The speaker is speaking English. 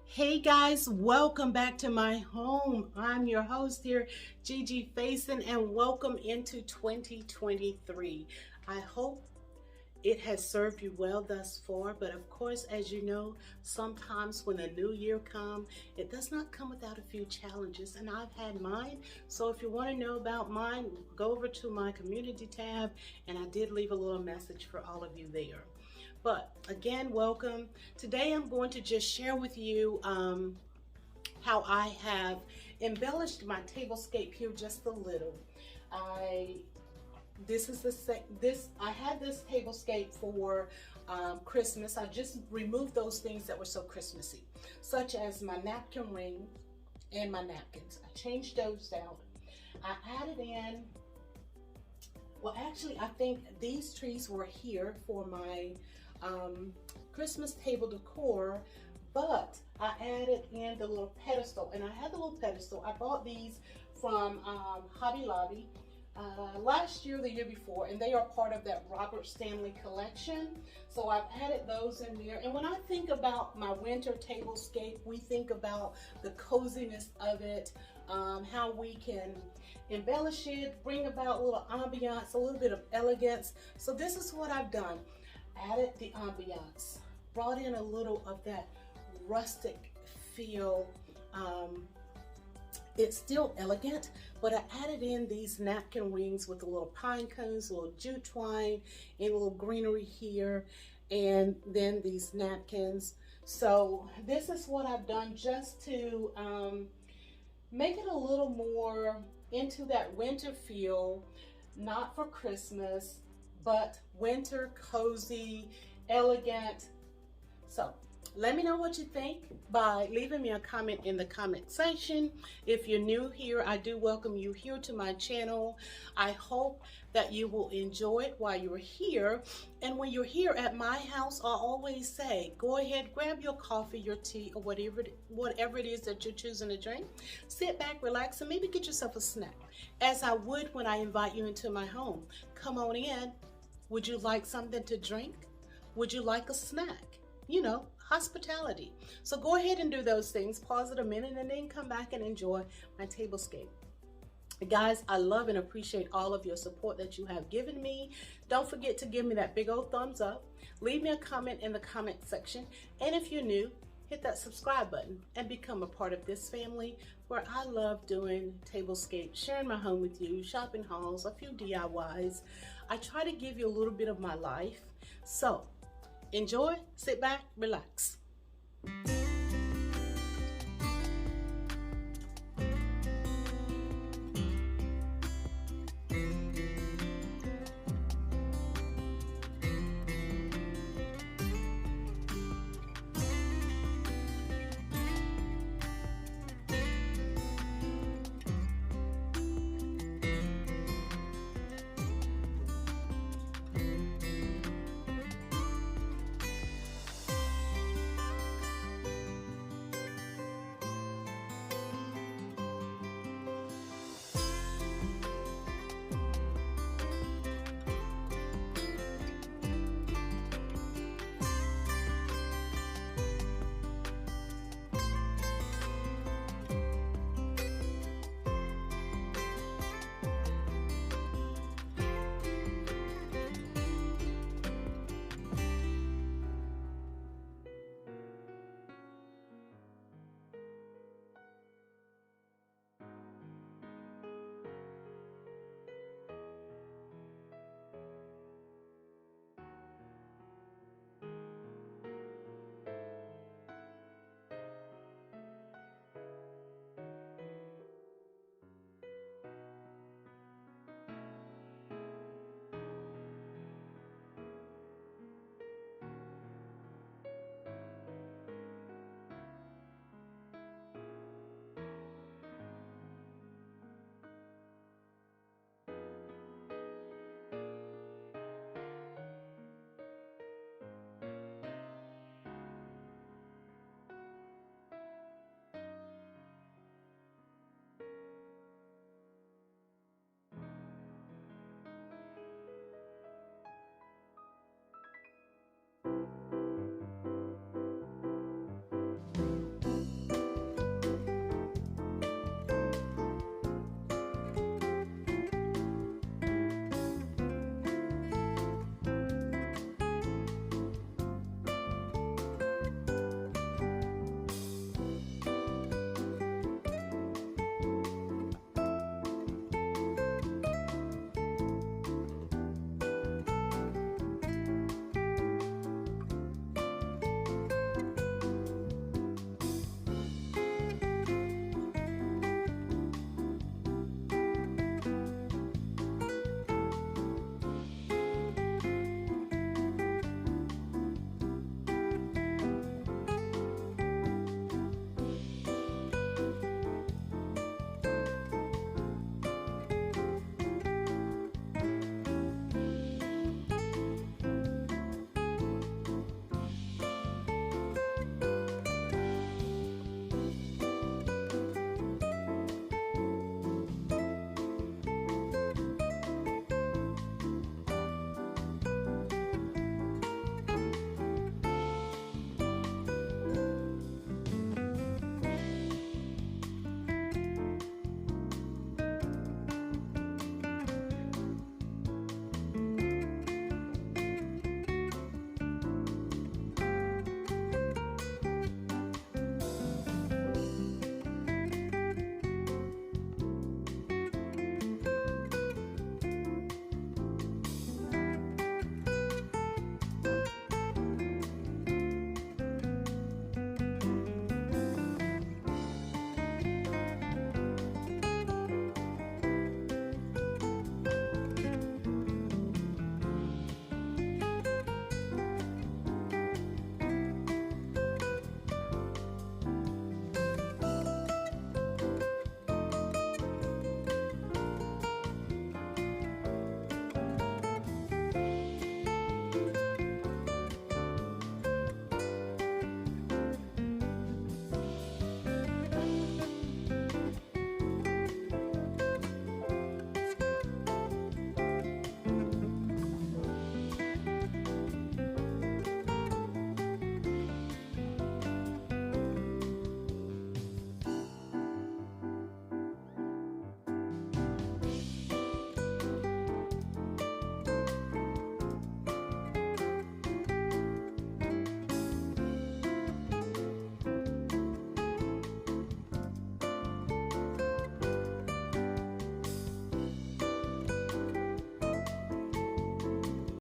Hey guys, welcome back to my home. I'm your host here, Gigi Faison, and welcome into 2023. I hope it has served you well thus far, but of course, as you know, sometimes when the new year comes, it does not come without a few challenges, and I've had mine. So if you want to know about mine, go over to my community tab, and I did leave a little message for all of you there. But again, welcome. Today I'm going to just share with you how I have embellished my tablescape here just a little. I had this tablescape for Christmas. I just removed those things that were so Christmassy, such as my napkin ring and my napkins. I changed those out. I added in, well, actually, I think these trees were here for my Christmas table decor, but I added in the little pedestal, and I had the little pedestal. I bought these from Hobby Lobby last year, the year before, and they are part of that Robert Stanley collection. So I've added those in there. And when I think about my winter tablescape, we think about the coziness of it, how we can embellish it, bring about a little ambiance, a little bit of elegance. So this is what I've done. Added the ambiance, brought in a little of that rustic feel. It's still elegant, but I added in these napkin rings with the little pine cones, a little jute twine, and a little greenery here, and then these napkins. So this is what I've done just to make it a little more into that winter feel, not for Christmas, but winter, cozy, elegant. So let me know what you think by leaving me a comment in the comment section. If you're new here, I do welcome you here to my channel. I hope that you will enjoy it while you're here. And when you're here at my house, I always say, go ahead, grab your coffee, your tea, or whatever it is that you're choosing to drink. Sit back, relax, and maybe get yourself a snack, as I would when I invite you into my home. Come on in. Would you like something to drink? Would you like a snack? You know, hospitality. So go ahead and do those things. Pause it a minute and then come back and enjoy my tablescape. Guys, I love and appreciate all of your support that you have given me. Don't forget to give me that big old thumbs up. Leave me a comment in the comment section. And if you're new, hit that subscribe button and become a part of this family where I love doing tablescapes, sharing my home with you, shopping hauls, a few DIYs. I try to give you a little bit of my life. So enjoy, sit back, relax.